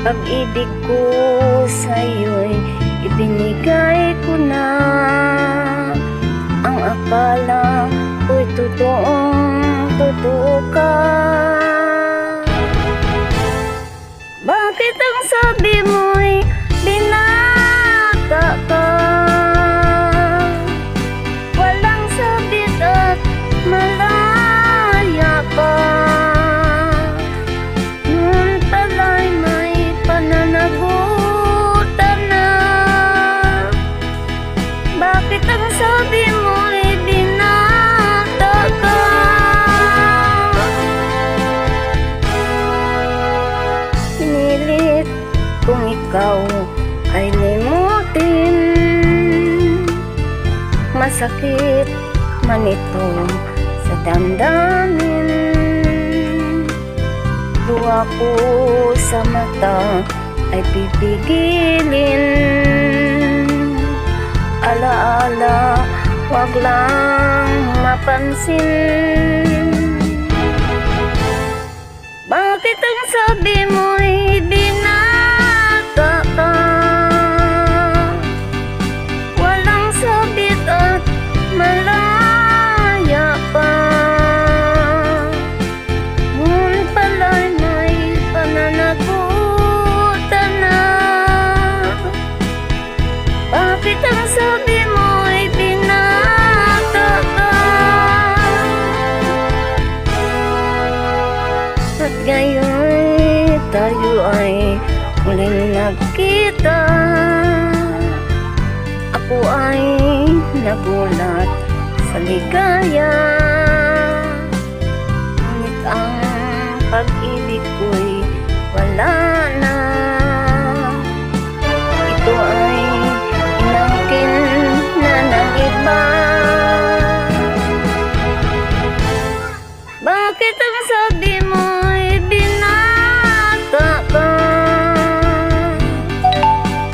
Pag-ibig ko sa'yo'y ibinigay ko na. Ang akala ko'y totoong-totoo ka. Bakit ang sabi mo'y binata ka? Walang sabit at malaya pa. Noon pala'y may pananagutan na. Bakit ang sabi mo'y binata ka? Pinilit kung ikaw ay limutin. Masakit man ito sa damdamin. Luha ko sa mata ay pipigilin. Alaala, wag lang mapansin. Bakit ang sabi mo'y binata ka? Walang sabit at malaya pa. Noon pala'y may pananagutan na. Bakit ang sabi mo'y binata ka? At ngayon tayo ay muling nagkita. Ako ay nagulat sa ligaya. Ngunit ang pag-ibig ko'y wala na. Ito ay inangkin na ng iba. Bakit ang sabi mo'y binata ka?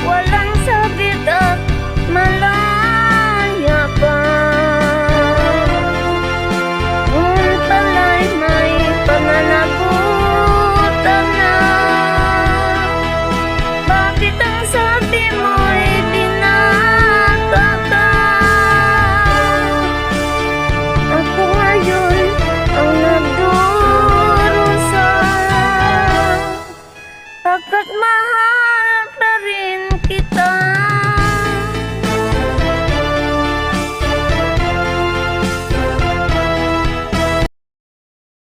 Walang sabit at malaya pa. Noon pala'y may pananagutan na. Bakit ang sabi mo'y binata ka? Ako ngayon ang nagdurusa, pagkat mahal pa rin